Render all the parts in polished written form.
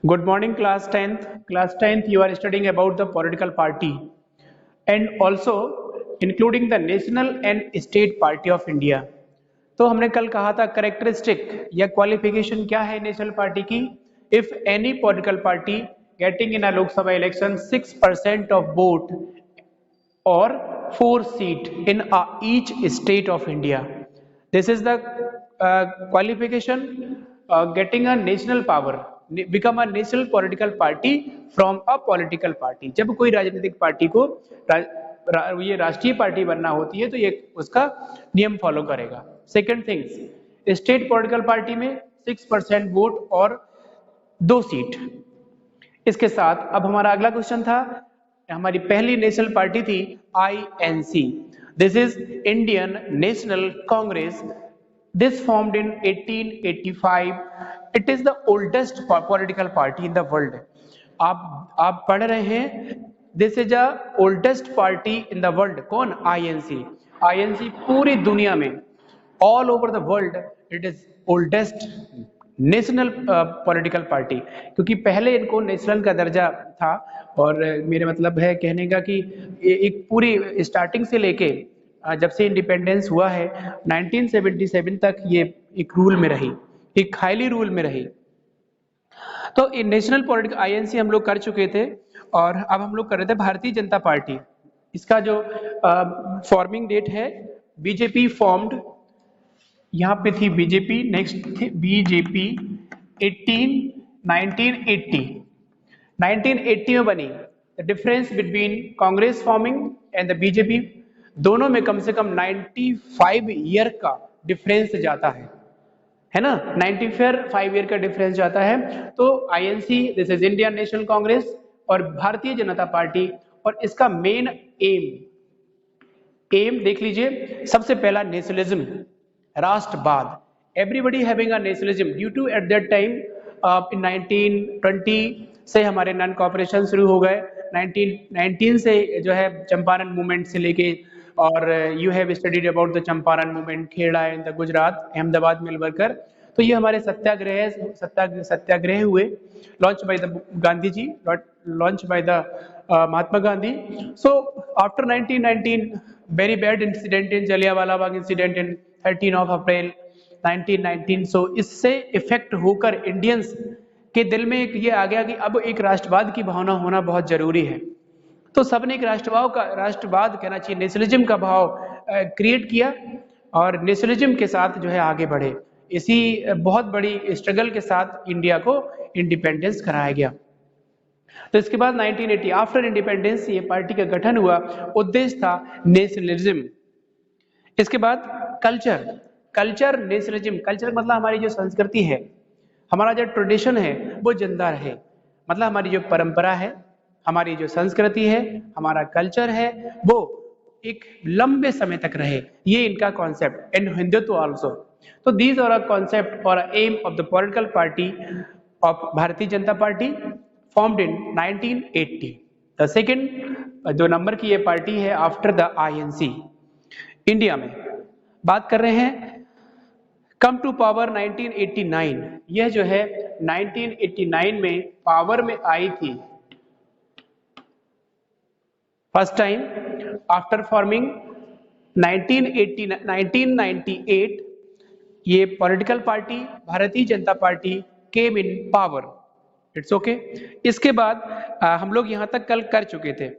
Good morning, class 10th. Class 10th, you are studying about the political party and also including the national and state party of India. तो हमने कल कहा था characteristic या qualification क्या है national party की. If any political party getting in a Lok Sabha election 6% of vote or 4 seat in each state of India. This is the qualification getting a national power, become a national political party from a political party. जब कोई राजनीतिक party को ये राष्ट्रीय party बनना होती है तो ये उसका नियम फॉलो करेगा. Second things, state political party में 6% वोट और 2 सीट. इसके साथ अब हमारा अगला क्वेश्चन था, हमारी पहली नेशनल पार्टी थी INC. This is Indian national Congress. This formed in 1885. It is the oldest political party in the world. आप पढ़ रहे हैं, this is a oldest party in the world. कौन? INC पूरी दुनिया में, all over the world, it is oldest national political party, क्योंकि पहले इनको नेशनल का दर्जा था. और मेरे मतलब है कहने का कि एक पूरी स्टार्टिंग से लेके जब से इंडिपेंडेंस हुआ है 1977 तक ये एक रूल में रही, एक हाईली रूल में रही. तो नेशनल पॉलिटिकल INC हम लोग कर चुके थे और अब हम लोग कर रहे थे भारतीय जनता पार्टी. इसका जो फॉर्मिंग डेट है, बीजेपी फॉर्म्ड, यहाँ पे थी बीजेपी, नेक्स्ट थी बीजेपी 1980 में बनी. The difference between Congress forming and the BJP, दोनों में कम से कम 95 ईयर का डिफरेंस जाता है ना. 95 ईयर का डिफरेंस जाता है. तो INC, this is Indian national Congress, और भारतीय जनता पार्टी. और इसका मेन एम देख लीजिए. सबसे पहला नेशनलिज्म, राष्ट्रवाद. Everybody having a nationalism due to at that time in 1920 से हमारे नॉन कॉपरेशन शुरू हो गए. 1919 से जो है चंपारण मूवमेंट से लेके, और you have studied about the Champaran movement, Kheda in the Gujarat, Ahmedabad mill worker. तो ये हमारे सत्याग्रह हुए, launch by the Gandhi ji, launch by the Mahatma Gandhi. So after 1919, very bad incident in Jallianwala Bagh incident in 13 of April 1919. सो इससे इफेक्ट होकर इंडियंस के दिल में ये आ गया कि अब एक राष्ट्रवाद की भावना होना बहुत जरूरी है. तो सबने एक राष्ट्रवाद कहना चाहिए, नेशनलिज्म का भाव क्रिएट किया और नेशनलिज्म के साथ जो है आगे बढ़े. इसी बहुत बड़ी स्ट्रगल के साथ इंडिया को इंडिपेंडेंस कराया गया. तो इसके बाद 1980 आफ्टर इंडिपेंडेंस ये पार्टी का गठन हुआ. उद्देश्य था नेशनलिज्म. इसके बाद कल्चर नेशनलिज्म. कल्चर मतलब हमारी जो संस्कृति है, हमारा जो ट्रेडिशन है वो जिंदा रहे. मतलब हमारी जो परंपरा है, हमारी जो संस्कृति है, हमारा कल्चर है, वो एक लंबे समय तक रहे. ये इनका कॉन्सेप्ट. And Hindutva also. तो दीज आर अ कॉन्सेप्ट और aim of the political party of Bharatiya Janata party formed in 1980. The second जो नंबर की ये पार्टी है आफ्टर द INC इंडिया में. बात कर रहे हैं कम टू पावर 1989. यह जो है 1989 में पावर में आई थी फर्स्ट टाइम आफ्टर फॉर्मिंग 1998. ये पॉलिटिकल पार्टी भारतीय Janata party came in power. It's okay. इसके बाद हम लोग यहाँ तक कल कर चुके थे.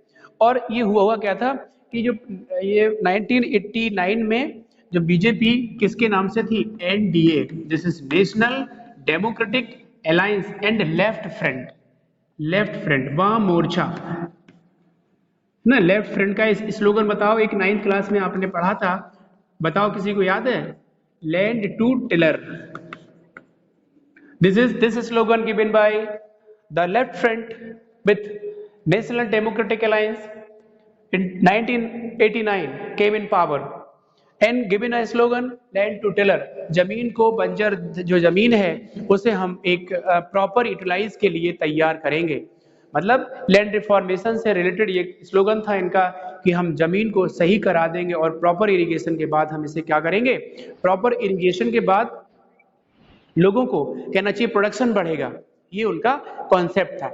और ये हुआ क्या था कि जो ये 1989 में जो बीजेपी किसके नाम से थी? NDA. This is national democratic alliance and left front वाम मोर्चा ना. लेफ्ट फ्रंट का स्लोगन बताओ. एक 9th क्लास में आपने पढ़ा था, बताओ किसी को याद है? Land to tiller. This slogan given by the left front with National Democratic Alliance in 1989 came in power and given a slogan land to tiller. जमीन को बंजर जो जमीन है उसे हम एक प्रॉपर यूटिलाइज के लिए तैयार करेंगे. मतलब लैंड रिफॉर्मेशन से रिलेटेड ये स्लोगन था इनका कि हम जमीन को सही करा देंगे और प्रॉपर इरिगेशन के बाद हम इसे क्या करेंगे? प्रॉपर इरिगेशन के बाद लोगों को कहना चाहिए प्रोडक्शन बढ़ेगा. ये उनका कॉन्सेप्ट था,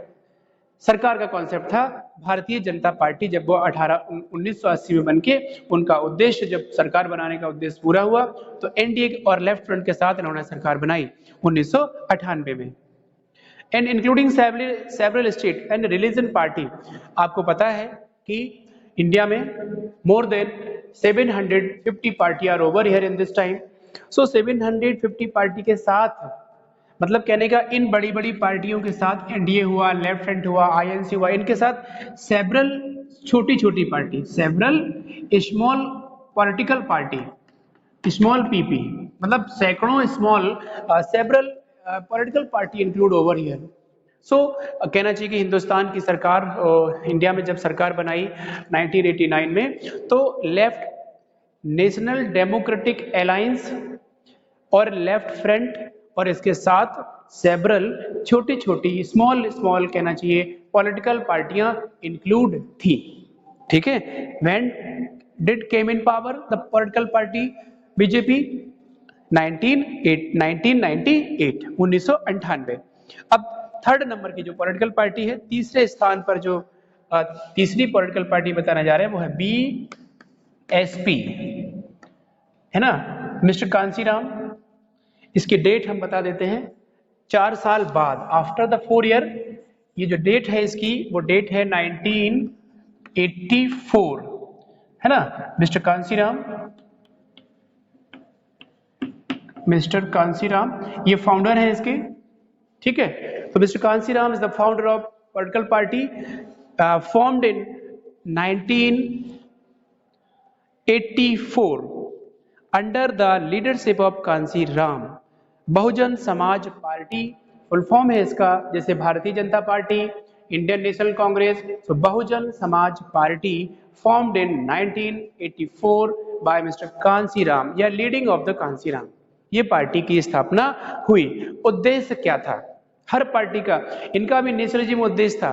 सरकार का कॉन्सेप्ट था। भारतीय जनता पार्टी जब वो 1980 में बनके उनका उद्देश्य, जब सरकार बनाने का उद्देश्य पूरा हुआ तो एनडीए और लेफ्ट फ्रंट के साथ इन्होंने सरकार बनाई 1998 में। And including several state and religion party. आपको पता है कि इंडिया में more than 750 party are over here in this time. So 750 party के साथ, मतलब कहने का इन बड़ी बड़ी पार्टियों के साथ एनडीए हुआ, लेफ्ट फ्रंट हुआ, आईएनसी हुआ, इनके साथ सेवरल छोटी छोटी party, several small political party, small PP, मतलब सैकड़ों small several political party include over here. So कहना चाहिए कि हिंदुस्तान की सरकार, इंडिया में जब सरकार बनाई 1989 में, तो लेफ्ट नेशनल डेमोक्रेटिक अलायंस और लेफ्ट फ्रंट और इसके साथ सेवरल छोटी छोटी स्मॉल कहना चाहिए पॉलिटिकल पार्टियां इंक्लूड थी। ठीक है। When did came in power the political party BJP? 1998। अब थर्ड नंबर की जो पॉलिटिकल पार्टी है, तीसरे स्थान पर जो तीसरी पॉलिटिकल पार्टी बताने जा रहे हैं वो है बीएसपी, है ना, मिस्टर कांसीराम। इसकी डेट हम बता देते हैं, 4 साल बाद, आफ्टर द 4 ईयर। ये जो डेट है इसकी, वो डेट है 1984, है ना। मिस्टर कांसीराम ये फाउंडर हैं इसके। ठीक है। तो mister Kanshiram is the founder of political party formed in 1984 under the leadership of Kanshiram. Bahujan Samaj party full form है इसका, जैसे भारतीय Janata party, Indian national Congress. तो Bahujan Samaj party formed in 1984 by mister Kanshiram या लीडिंग ऑफ द कांसीराम। ये पार्टी की स्थापना हुई। उद्देश्य क्या था हर पार्टी का? इनका भी नेशनलिज्म उद्देश्य था,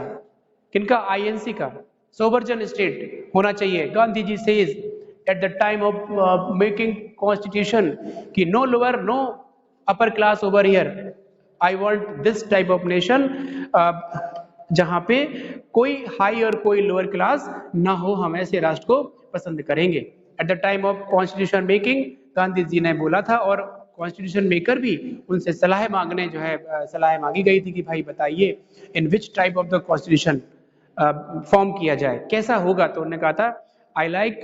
किनका? आईएनसी का, सोवर्जन स्टेट होना चाहिए। Gandhi ji says at the time of making constitution कि no lower no upper class over here, I want this type of nation, जहां पे कोई हाई और कोई लोअर क्लास ना हो, हम ऐसे राष्ट्र को पसंद करेंगे। At the time of constitution making Gandhi ji ने बोला था, और कॉन्स्टिट्यूशन मेकर भी उनसे सलाह मांगने जो है सलाह मांगी गई थी कि भाई बताइए in which type of the constitution form किया जाए, कैसा होगा। तो उन्होंने कहा था I like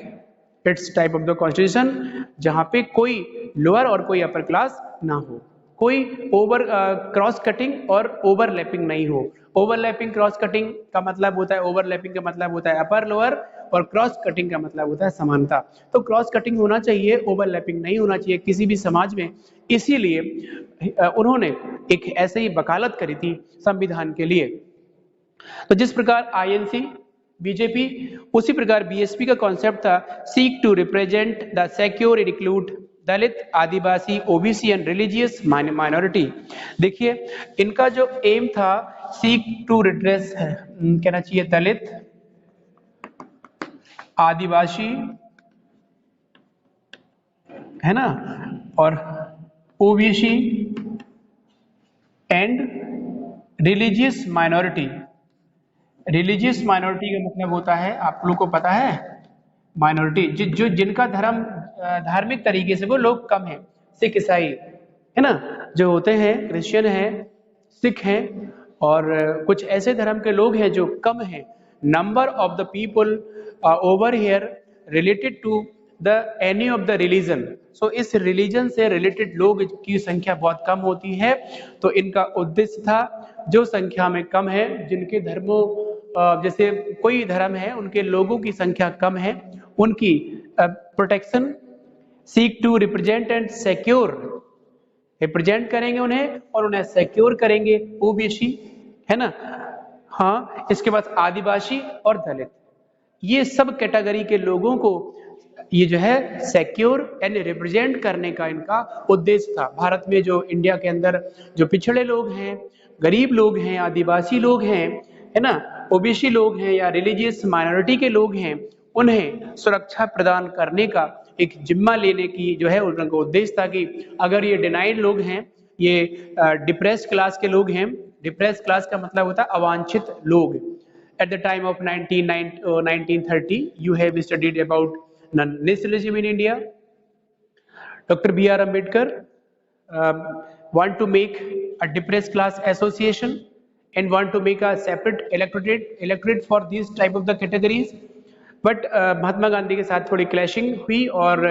its type of the constitution जहां पे कोई लोअर और कोई अपर क्लास ना हो, कोई ओवर क्रॉस कटिंग और ओवरलैपिंग नहीं हो। ओवरलैपिंग क्रॉस कटिंग का मतलब होता है, ओवरलैपिंग का मतलब होता है अपर लोअर, और क्रॉस कटिंग का मतलब होता है समानता। तो क्रॉस कटिंग होना चाहिए, ओवरलैपिंग नहीं होना चाहिए किसी भी समाज में। इसीलिए उन्होंने एक ऐसे ही वकालत करी थी संविधान के लिए। तो जिस प्रकार आईएनसी बीजेपी, उसी प्रकार बीएसपी का कॉन्सेप्ट था seek to represent the secure include Dalit, Adivasi, OBC and religious minority. देखिए इनका जो एम था सीक टू रिड्रेस है, कहना चाहिए दलित, आदिवासी, है ना, और OBC and religious minority. Religious minority का मतलब होता है, आप लोग को पता है, माइनॉरिटी जो जिनका धर्म धार्मिक तरीके से वो लोग कम हैं, सिख, ईसाई, है ना, जो होते हैं, क्रिश्चियन हैं, सिख हैं, और कुछ ऐसे धर्म के लोग हैं जो कम हैं। Number of the people over here related to the any of the religion. So इस रिलीजन से रिलेटेड लोग की संख्या बहुत कम होती है। तो इनका उद्देश्य था जो संख्या में कम है, जिनके धर्मों जैसे कोई धर्म है उनके लोगों की संख्या कम है, उनकी protection, seek to represent and secure, represent करेंगे उन्हें और उन्हें सिक्योर करेंगे, ओबीसी, है ना। हाँ, इसके बाद आदिवासी और दलित, ये सब कैटेगरी के लोगों को ये जो है सिक्योर एंड रिप्रेजेंट करने का इनका उद्देश्य था। भारत में जो इंडिया के अंदर जो पिछड़े लोग हैं, गरीब लोग हैं, आदिवासी लोग हैं, है ना, ओबीसी लोग हैं या रिलीजियस माइनॉरिटी के लोग हैं, उन्हें सुरक्षा प्रदान करने का एक जिम्मा लेने की जो है उनका उद्देश्य था कि अगर ये डिनाइड लोग हैं, ये डिप्रेस्ड क्लास के लोग हैं, डिप्रेस क्लास का मतलब होता है अवांछित लोग। Eight the time of 1930 you have studied about nationalism in India. Dr. B.R. Ambedkar want to make a depressed class association and want to make a separate electorate for these type of the categories, but Mahatma Gandhi के साथ थोड़ी clashing हुई और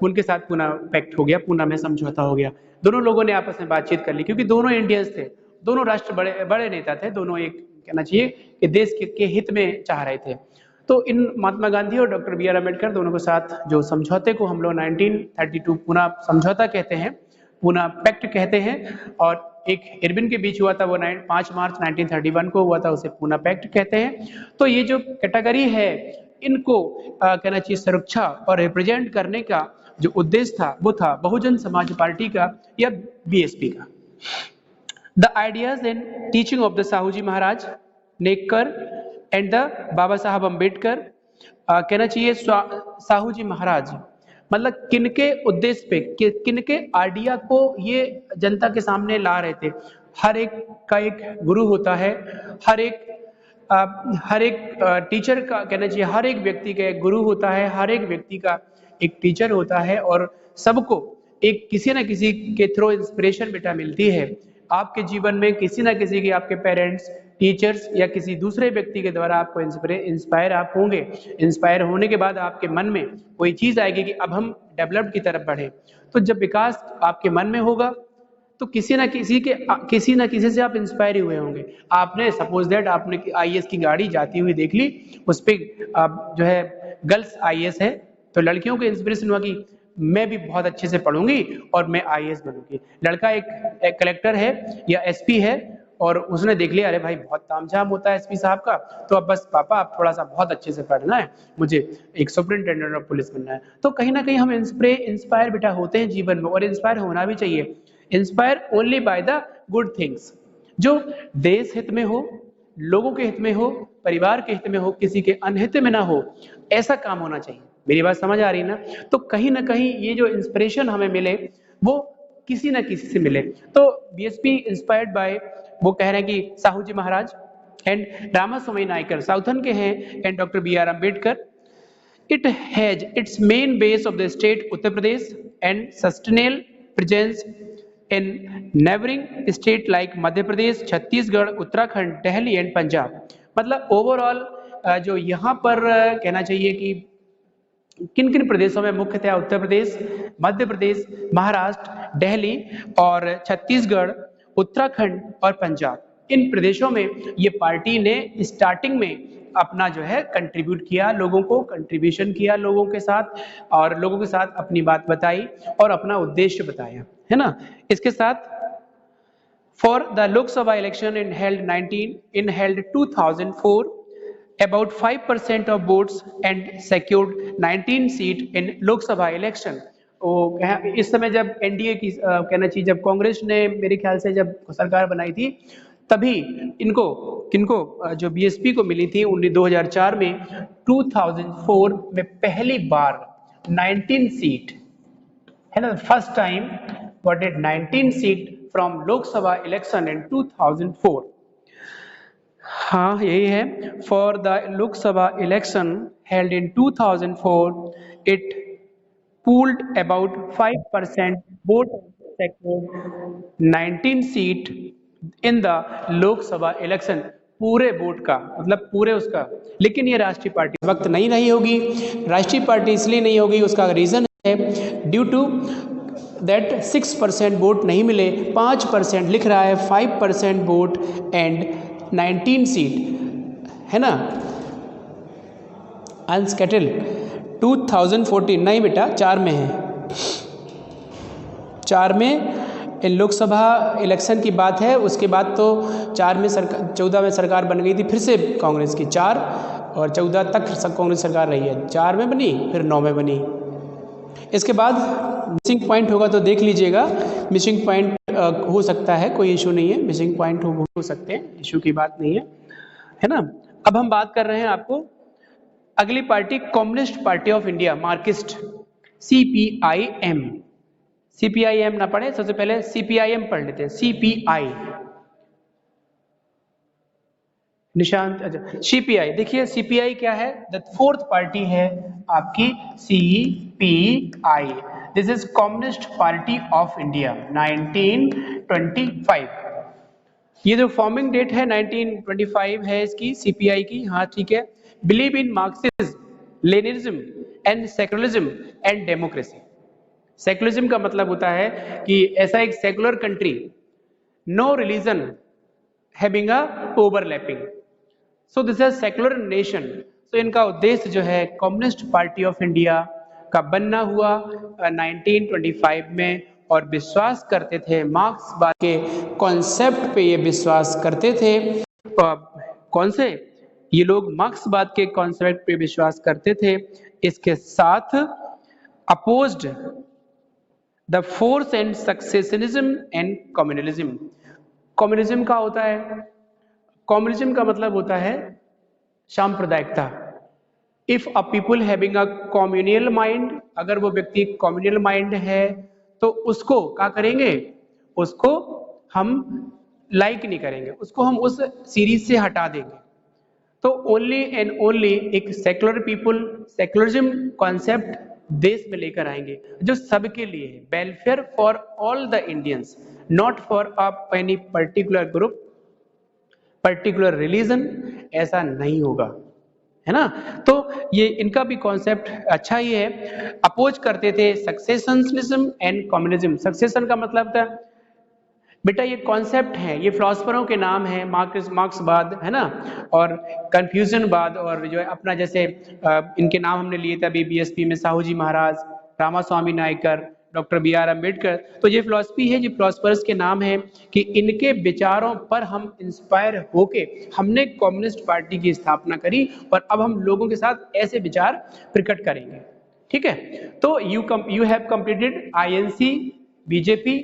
उनके साथ Poona pact हो गया, पूना में समझौता हो गया। दोनों लोगों ने आपस में बातचीत कर ली, क्योंकि दोनों इंडियंस थे, दोनों राष्ट्र बड़े बड़े नेता थे, दोनों एक कहना चाहिए कि देश के हित में चाह रहे थे। तो इन महात्मा गांधी और डॉक्टर बी आर अम्बेडकर दोनों के साथ जो समझौते को हम लोग 1932 पूना समझौता कहते हैं, पूना पैक्ट कहते हैं, और एक इरविन के बीच हुआ था वो 5 मार्च 1931 को हुआ था, उसे पूना पैक्ट कहते हैं। तो ये जो कैटेगरी है इनको कहना चाहिए सुरक्षा और रिप्रेजेंट करने का जो उद्देश्य था वो था बहुजन समाज पार्टी का या बीएसपी का। The ideas and teaching of the Sahuji Maharaj Naicker and the Baba Sahab Ambedkar, कहना चाहिए साहूजी महाराज मतलब किनके उद्देश्य पे, किनके आइडिया को ये जनता के सामने ला रहे थे। हर एक का एक गुरु होता है, हर एक टीचर का कहना चाहिए, हर एक व्यक्ति का एक गुरु होता है, हर एक व्यक्ति का एक टीचर होता है, और सबको एक किसी न किसी के थ्रू इंस्पिरेशन बेटा मिलती है। आपके जीवन में किसी न किसी के, आपके पेरेंट्स, टीचर्स या किसी दूसरे व्यक्ति के द्वारा आपको इंस्पायर आप होंगे। इंस्पायर होने के बाद आपके मन में कोई चीज आएगी कि अब हम डेवलप्ड की तरफ बढ़े। तो जब विकास आपके मन में होगा तो किसी न किसी से आप इंस्पायर ही हुए होंगे। आपने सपोज दैट आपने आईएएस की गाड़ी जाती हुई देख ली, उस पर जो है गर्ल्स आईएएस है, तो लड़कियों को इंस्पिरेशन हुआ कि मैं भी बहुत अच्छे से पढ़ूंगी और मैं आईएएस बनूंगी। लड़का एक कलेक्टर है या एसपी है और उसने देख लिया अरे भाई बहुत तामझाम होता है एसपी साहब का, तो अब बस पापा आप थोड़ा सा बहुत अच्छे से पढ़ना है, मुझे एक सुपरिंटेंडेंट ऑफ पुलिस बनना है। तो कहीं ना कहीं हम इंस्पायर बेटा होते हैं जीवन में, और इंस्पायर होना भी चाहिए। Inspire only by the good things, जो देश हित में हो, लोगों के हित में हो, परिवार के हित में हो, किसी के अनहित में ना हो, ऐसा काम होना चाहिए। मेरी बात समझ आ रही ना? तो कहीं ना कहीं ये जो इंस्पिरेशन हमें मिले वो किसी ना किसी से मिले। तो बीएसपी इंस्पायर्ड बाय, वो कह रहे हैं कि साहूजी महाराज एंड रामास्वामी नायकर साउथर्न के हैं, and doctor B R Ambedkar. It has its main base of the state Uttar Pradesh and sustainable presence in neighboring state like Madhya Pradesh, Chhattisgarh, Uttarakhand, Delhi and Punjab. मतलब ओवरऑल जो यहाँ पर कहना चाहिए कि किन किन प्रदेशों में मुख्यतः उत्तर प्रदेश, मध्य प्रदेश, महाराष्ट्र, दिल्ली और छत्तीसगढ़, उत्तराखंड और पंजाब, इन प्रदेशों में ये पार्टी ने स्टार्टिंग में अपना जो है कंट्रीब्यूट किया, लोगों को कंट्रीब्यूशन किया लोगों के साथ, और लोगों के साथ अपनी बात बताई और अपना उद्देश्य बताया, है ना। इसके साथ for the Lok Sabha election in held 2004 about 5% of votes and secured 19 seat in Lok Sabha election. इस समय जब एनडीए की कहना चाहिए, जब कांग्रेस ने मेरे ख्याल से जब सरकार बनाई थी, तभी किनको जो बीएसपी को मिली थी 2004 में, 2004 में पहली बार 19 सीट, है ना, first time got it 19 seat from Lok Sabha election in 2004। हाँ यही है। For the Lok Sabha election held in 2004 it pooled about 5% vote, 19 seat in the Lok Sabha election, पूरे वोट का मतलब पूरे उसका। लेकिन ये राष्ट्रीय पार्टी वक्त नहीं रही होगी। राष्ट्रीय पार्टी इसलिए नहीं होगी, उसका रीजन है ड्यू टू दैट 6% वोट नहीं मिले, 5% लिख रहा है, 5% वोट एंड 19 सीट, है ना, अनस्कैटल। 2014 नहीं बेटा, 4 में है, 4 में लोकसभा इलेक्शन की बात है। उसके बाद तो 4 में 14 में सरकार बन गई थी फिर से कांग्रेस की, 4 और 14 तक कांग्रेस सरकार रही है, 4 में बनी फिर 9 में बनी। इसके बाद मिसिंग पॉइंट होगा तो देख लीजिएगा, मिसिंग पॉइंट हो सकता है, कोई इशू नहीं है, मिसिंग पॉइंट हो सकते हैं, इशू की बात नहीं है ना। अब हम बात कर रहे हैं आपको अगली party, communist party of India, Marxist, CPIM. CPIM ना पढ़े, सबसे पहले सीपीआईएम पढ़ लेते हैं। सीपीआई निशांत, अच्छा सीपीआई, देखिए सीपीआई क्या है, द फोर्थ पार्टी है आपकी CPI, this is communist party of India 1925। ये जो फॉर्मिंग डेट है 1925 है इसकी सीपीआई की, हाँ ठीक है। Believe in Marxism, Leninism and secularism and democracy. Secularism का मतलब होता है कि ऐसा एक secular country, no religion having a overlapping, so this is secular nation. तो इनका उद्देश्य जो है कम्युनिस्ट पार्टी ऑफ इंडिया का बनना हुआ 1925 में, और विश्वास करते थे मार्क्सवाद के कॉन्सेप्ट पे, ये विश्वास करते थे। कौन से ये लोग मार्क्सवाद के कॉन्सेप्ट पे विश्वास करते थे, इसके साथ opposed the force and secessionism and communalism. Communism का होता है, कम्युनिज्म का मतलब होता है सांप्रदायिकता। If a people having a communal mind, अगर वो व्यक्ति कम्युनियल माइंड है तो उसको क्या करेंगे, उसको हम लाइक नहीं करेंगे, उसको हम उस सीरीज से हटा देंगे। तो ओनली एंड ओनली एक सेकुलर पीपुल सेकुलरिज्म कॉन्सेप्ट देश में लेकर आएंगे जो सबके लिए है, welfare for all the Indians, not for a any particular group, particular religion, ऐसा नहीं होगा, है ना। तो ये इनका भी कॉन्सेप्ट अच्छा ही है। अपोज करते थे सक्सेशनिज्म एंड कम्युनिज्म। सक्सेशन का मतलब था बेटा ये कॉन्सेप्ट है, ये फिलोसफरों के नाम है, मार्क्सवाद है ना, और कन्फ्यूजनवाद, और जो है अपना जैसे इनके नाम हमने लिए थे अभी बीएसपी में, Sahu ji Maharaj, Ramaswamy Naicker, doctor B R Ambedkar. तो ये फिलोसफी है, जो फिलोसफर्स के नाम है कि इनके विचारों पर हम इंस्पायर होके हमने कम्युनिस्ट पार्टी की स्थापना करी, और अब हम लोगों के साथ ऐसे विचार प्रकट करेंगे, ठीक है। तो you have completed INC, BJP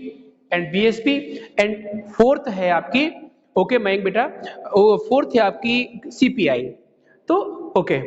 and BSP, and fourth है आपकी, ओके मयंक बेटा, फोर्थ है आपकी सीपीआई। तो ओके